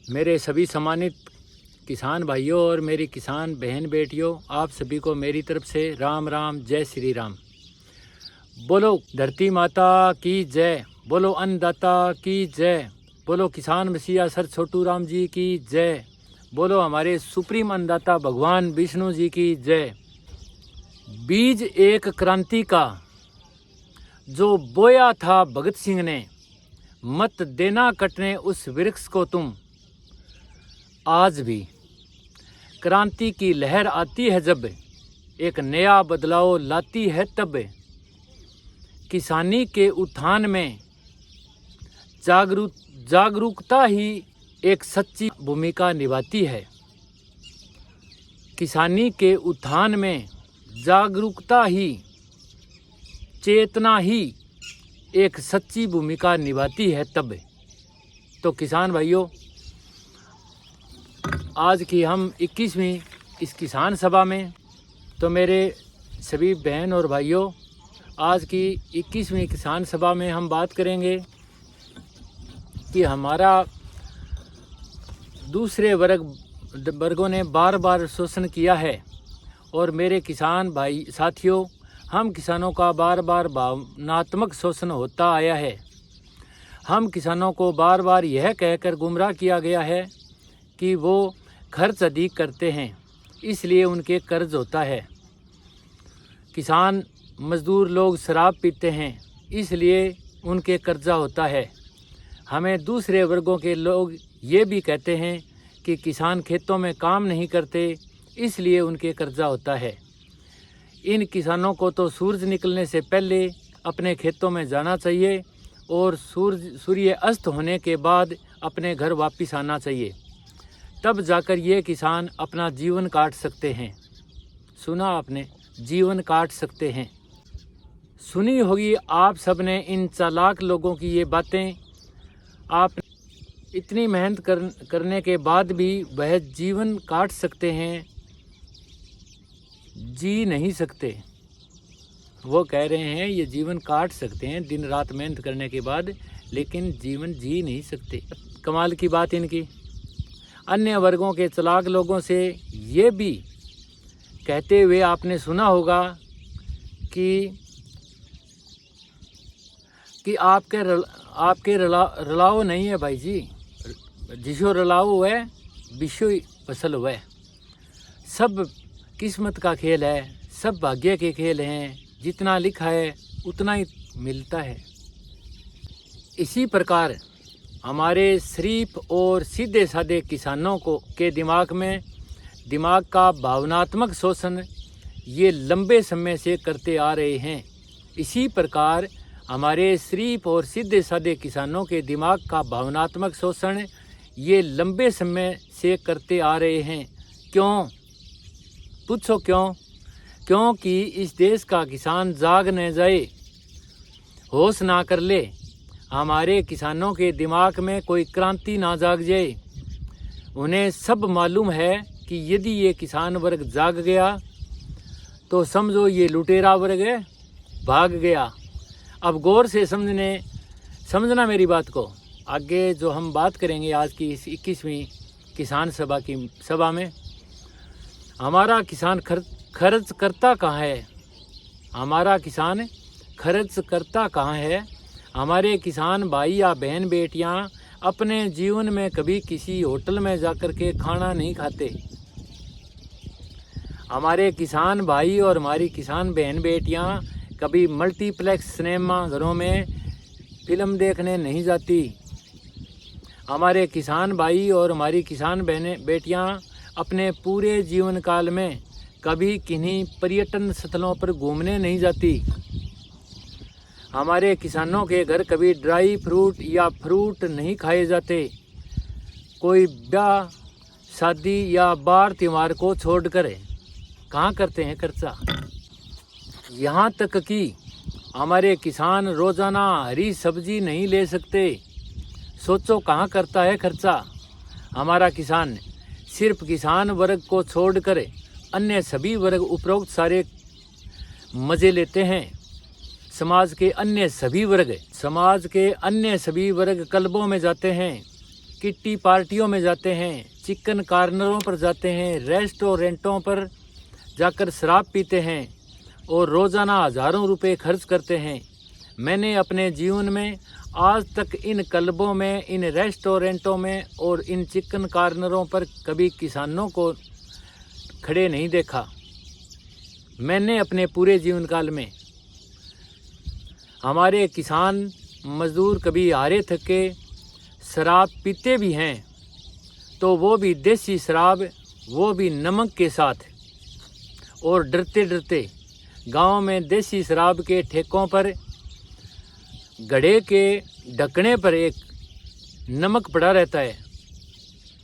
मेरे सभी सम्मानित किसान भाइयों और मेरी किसान बहन बेटियों, आप सभी को मेरी तरफ से राम राम, जय श्री राम। बोलो धरती माता की जय, बोलो अन्नदाता की जय, बोलो किसान मसीहा सर छोटू राम जी की जय, बोलो हमारे सुप्रीम अन्नदाता भगवान विष्णु जी की जय। बीज एक क्रांति का जो बोया था भगत सिंह ने, मत देना कटने उस वृक्ष को तुम। आज भी क्रांति की लहर आती है जब, एक नया बदलाव लाती है तब। किसानी के उत्थान में जागरूकता ही एक सच्ची भूमिका निभाती है। किसानी के उत्थान में जागरूकता ही, चेतना ही एक सच्ची भूमिका निभाती है तब। तो किसान भाइयों, आज की हम 21वीं इस किसान सभा में, तो मेरे सभी बहन और भाइयों, आज की 21वीं किसान सभा में हम बात करेंगे कि हमारा दूसरे वर्गों ने बार बार शोषण किया है। और मेरे किसान भाई साथियों, हम किसानों का बार बार भावनात्मक शोषण होता आया है। हम किसानों को बार बार यह कहकर गुमराह किया गया है कि वो खर्च अधिक करते हैं, इसलिए उनके कर्ज होता है। किसान मजदूर लोग शराब पीते हैं, इसलिए उनके कर्जा होता है। हमें दूसरे वर्गों के लोग ये भी कहते हैं कि किसान खेतों में काम नहीं करते, इसलिए उनके कर्जा होता है। इन किसानों को तो सूरज निकलने से पहले अपने खेतों में जाना चाहिए और सूर्य अस्त होने के बाद अपने घर वापस आना चाहिए, तब जाकर ये किसान अपना जीवन काट सकते हैं। सुना आपने, जीवन काट सकते हैं। सुनी होगी आप सब ने इन चालाक लोगों की ये बातें। आप इतनी मेहनत करने के बाद भी वह जीवन काट सकते हैं, जी नहीं सकते। वो कह रहे हैं ये जीवन काट सकते हैं दिन रात मेहनत करने के बाद, लेकिन जीवन जी नहीं सकते। कमाल की बात इनकी। अन्य वर्गों के चालाक लोगों से ये भी कहते हुए आपने सुना होगा कि आपके रलाओ नहीं है भाई जी, जिसो रलाओ है विश्व फसल हुआ। सब किस्मत का खेल है, सब भाग्य के खेल हैं, जितना लिखा है उतना ही मिलता है। इसी प्रकार हमारे शरीफ और सीधे साधे किसानों के दिमाग का भावनात्मक शोषण ये लंबे समय से करते आ रहे हैं। इसी प्रकार हमारे शरीफ और सीधे साधे किसानों के दिमाग का भावनात्मक शोषण ये लंबे समय से करते आ रहे हैं। क्यों? पूछो क्यों? क्योंकि इस देश का किसान जाग न जाए, होश ना कर ले, हमारे किसानों के दिमाग में कोई क्रांति ना जाग जाए। उन्हें सब मालूम है कि यदि ये किसान वर्ग जाग गया तो समझो ये लुटेरा वर्ग है, भाग गया। अब गौर से समझना मेरी बात को। आगे जो हम बात करेंगे आज की इस 21वीं किसान सभा में, हमारा किसान खर्च करता कहाँ है? हमारा किसान खर्च करता कहाँ है? हमारे किसान भाई या बहन बेटियां अपने जीवन में कभी किसी होटल में जाकर के खाना नहीं खाते। हमारे किसान भाई और हमारी किसान बहन बेटियां कभी मल्टीप्लेक्स सिनेमा घरों में फिल्म देखने नहीं जाती। हमारे किसान भाई और हमारी किसान बेटियां अपने पूरे जीवन काल में कभी किन्हीं पर्यटन स्थलों पर घूमने नहीं जाती। हमारे किसानों के घर कभी ड्राई फ्रूट या फ्रूट नहीं खाए जाते। कोई ब्याह शादी या बार त्योहार को छोड़कर कहाँ करते हैं खर्चा। यहाँ तक कि हमारे किसान रोज़ाना हरी सब्जी नहीं ले सकते। सोचो कहाँ करता है खर्चा हमारा किसान। सिर्फ किसान वर्ग को छोड़कर अन्य सभी वर्ग उपरोक्त सारे मज़े लेते हैं। समाज के अन्य सभी वर्ग क्लबों में जाते हैं, किट्टी पार्टियों में जाते हैं, चिकन कॉर्नरों पर जाते हैं, रेस्टोरेंटों पर जाकर शराब पीते हैं और रोज़ाना हज़ारों रुपए खर्च करते हैं। मैंने अपने जीवन में आज तक इन क्लबों में, इन रेस्टोरेंटों में और इन चिकन कॉर्नरों पर कभी किसानों को खड़े नहीं देखा। मैंने अपने पूरे जीवन काल में हमारे किसान मजदूर कभी हारे थके शराब पीते भी हैं तो वो भी देसी शराब, वो भी नमक के साथ, और डरते डरते गांव में देसी शराब के ठेकों पर घड़े के ढकने पर एक नमक पड़ा रहता है,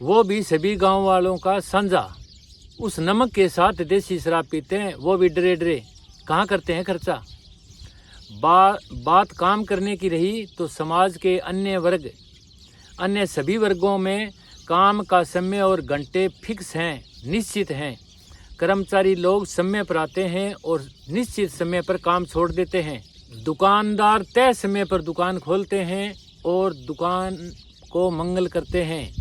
वो भी सभी गांव वालों का साझा। उस नमक के साथ देसी शराब पीते हैं, वो भी डरे डरे कहाँ करते हैं खर्चा। बात काम करने की रही तो समाज के अन्य वर्ग, अन्य सभी वर्गों में काम का समय और घंटे फिक्स हैं, निश्चित हैं। कर्मचारी लोग समय पर आते हैं और निश्चित समय पर काम छोड़ देते हैं। दुकानदार तय समय पर दुकान खोलते हैं और दुकान को मंगल करते हैं।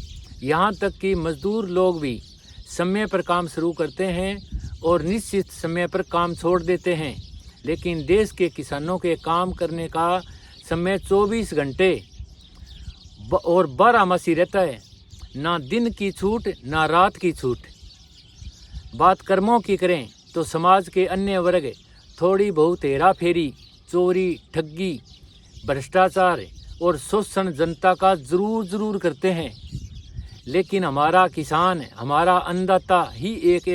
यहाँ तक कि मजदूर लोग भी समय पर काम शुरू करते हैं और निश्चित समय पर काम छोड़ देते हैं। लेकिन देश के किसानों के काम करने का समय 24 घंटे और 12 मासी रहता है, ना दिन की छूट ना रात की छूट। बात कर्मों की करें तो समाज के अन्य वर्ग थोड़ी बहुत हेरा फेरी, चोरी, ठगी, भ्रष्टाचार और शोषण जनता का जरूर करते हैं। लेकिन हमारा किसान, हमारा अन्नदाता ही एक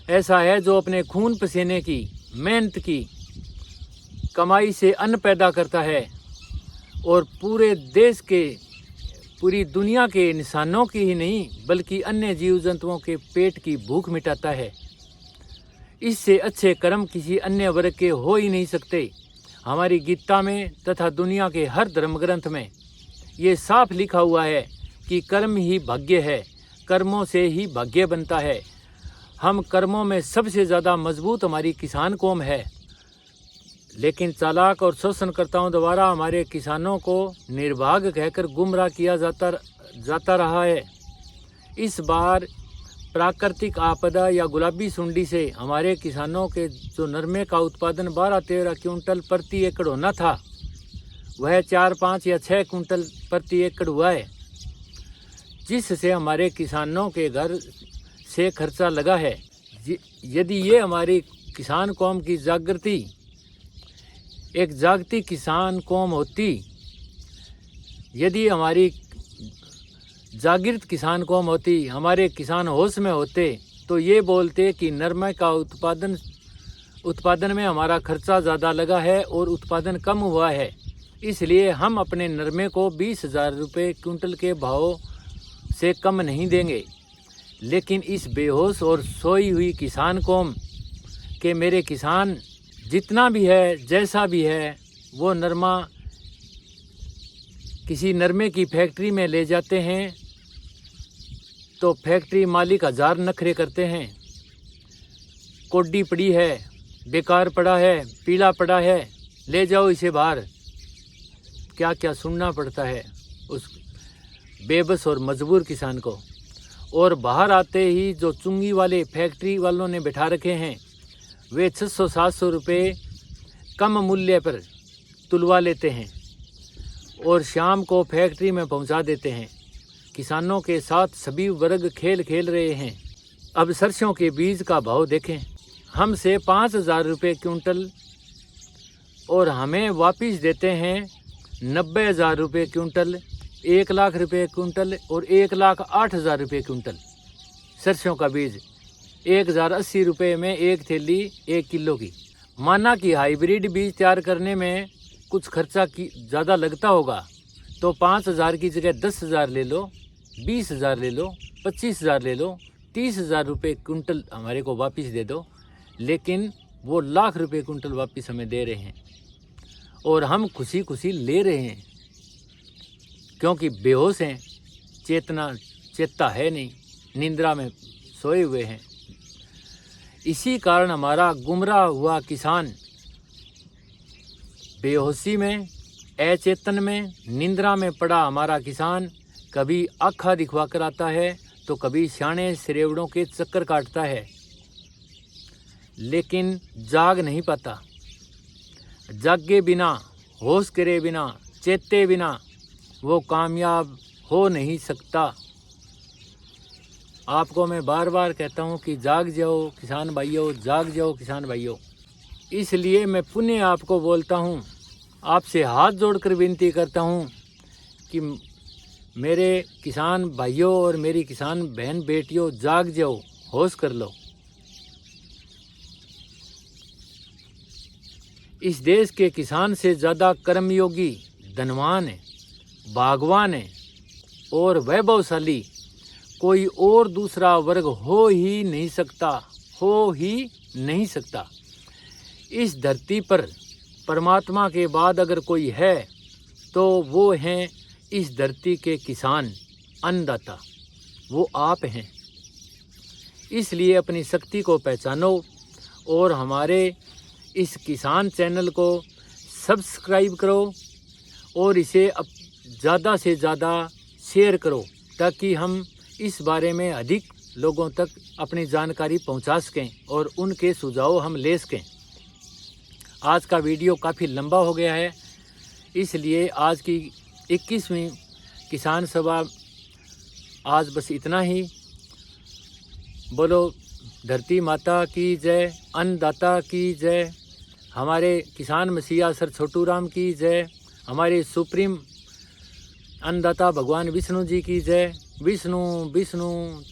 ऐसा है जो अपने खून पसीने की, मेहनत की कमाई से अन्न पैदा करता है और पूरे देश के, पूरी दुनिया के इंसानों की ही नहीं बल्कि अन्य जीव जंतुओं के पेट की भूख मिटाता है। इससे अच्छे कर्म किसी अन्य वर्ग के हो ही नहीं सकते। हमारी गीता में तथा दुनिया के हर धर्म ग्रंथ में ये साफ लिखा हुआ है कि कर्म ही भाग्य है, कर्मों से ही भाग्य बनता है। हम कर्मों में सबसे ज़्यादा मजबूत हमारी किसान कौम है, लेकिन चालाक और शोषणकर्ताओं द्वारा हमारे किसानों को निर्भाग कहकर गुमराह किया जाता रहा है। इस बार प्राकृतिक आपदा या गुलाबी सुंडी से हमारे किसानों के जो नरमे का उत्पादन 12-13 क्विंटल प्रति एकड़ होना था, वह 4, 5 या 6 क्विंटल प्रति एकड़ हुआ है, जिससे हमारे किसानों के घर से खर्चा लगा है। यदि ये हमारी किसान कौम की जागृति, एक जागती किसान कौम होती, यदि हमारी जागृत किसान कौम होती, हमारे किसान होश में होते तो ये बोलते कि नरमे का उत्पादन में हमारा खर्चा ज़्यादा लगा है और उत्पादन कम हुआ है, इसलिए हम अपने नरमे को 20,000 रुपये क्विंटल के भाव से कम नहीं देंगे। लेकिन इस बेहोश और सोई हुई किसान कौम के मेरे किसान जितना भी है, जैसा भी है, वो नरमा किसी नरमे की फैक्ट्री में ले जाते हैं तो फैक्ट्री मालिक 1000 नखरे करते हैं। कोड्डी पड़ी है, बेकार पड़ा है, पीला पड़ा है, ले जाओ इसे बाहर। क्या क्या सुनना पड़ता है उस बेबस और मजबूर किसान को। और बाहर आते ही जो चुंगी वाले फैक्ट्री वालों ने बैठा रखे हैं, वे 600-700 रुपये कम मूल्य पर तुलवा लेते हैं और शाम को फैक्ट्री में पहुंचा देते हैं। किसानों के साथ सभी वर्ग खेल खेल रहे हैं। अब सरसों के बीज का भाव देखें, हमसे 5,000 रुपये क्विंटल और हमें वापस देते हैं 90,000 रुपये क्विंटल, 1 लाख रुपये क्विंटल और 1,08,000 रुपये क्विंटल। सरसों का बीज 1,080 रुपये में एक थैली 1 किलो की। माना कि हाइब्रिड बीज तैयार करने में कुछ खर्चा की ज़्यादा लगता होगा, तो 5,000 की जगह 10,000 ले लो, 20,000 ले लो, 25,000 ले लो, 30,000 रुपये क्विंटल हमारे को वापस दे दो। लेकिन वो लाख रुपये क्विंटल वापस हमें दे रहे हैं और हम खुशी खुशी ले रहे हैं, क्योंकि बेहोश हैं, चेता है नहीं, निंद्रा में सोए हुए हैं। इसी कारण हमारा गुमराह हुआ किसान बेहोशी में, अचेतन में, निंद्रा में पड़ा हमारा किसान कभी आँखा दिखवा कर आता है तो कभी शाने श्रेवड़ों के चक्कर काटता है, लेकिन जाग नहीं पाता। जागे बिना, होश करे बिना, चेते बिना वो कामयाब हो नहीं सकता। आपको मैं बार बार कहता हूँ कि जाग जाओ किसान भाइयों, जाग जाओ किसान भाइयों। इसलिए मैं पुनः आपको बोलता हूँ, आपसे हाथ जोड़कर विनती करता हूँ कि मेरे किसान भाइयों और मेरी किसान बहन बेटियों, जाग जाओ, होश कर लो। इस देश के किसान से ज़्यादा कर्मयोगी, धनवान है, भागवान है और वैभवशाली कोई और दूसरा वर्ग हो ही नहीं सकता, हो ही नहीं सकता। इस धरती पर परमात्मा के बाद अगर कोई है तो वो हैं इस धरती के किसान, अन्नदाता, वो आप हैं। इसलिए अपनी शक्ति को पहचानो और हमारे इस किसान चैनल को सब्सक्राइब करो और इसे अब ज़्यादा से ज़्यादा शेयर करो ताकि हम इस बारे में अधिक लोगों तक अपनी जानकारी पहुंचा सकें और उनके सुझाव हम ले सकें। आज का वीडियो काफ़ी लंबा हो गया है, इसलिए आज की 21वीं किसान सभा आज बस इतना ही। बोलो धरती माता की जय, अन्नदाता की जय, हमारे किसान मसीहा सर छोटू राम की जय, हमारे सुप्रीम अन्नदाता भगवान विष्णु जी की जय। विष्णु विष्णु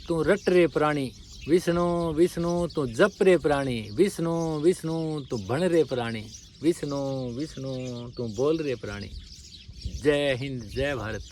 तू रट रे प्राणी, विष्णु विष्णु तू जप रे प्राणी, विष्णु विष्णु तू भण रे प्राणी, विष्णु विष्णु तू बोल रे प्राणी। जय हिंद, जय भारत।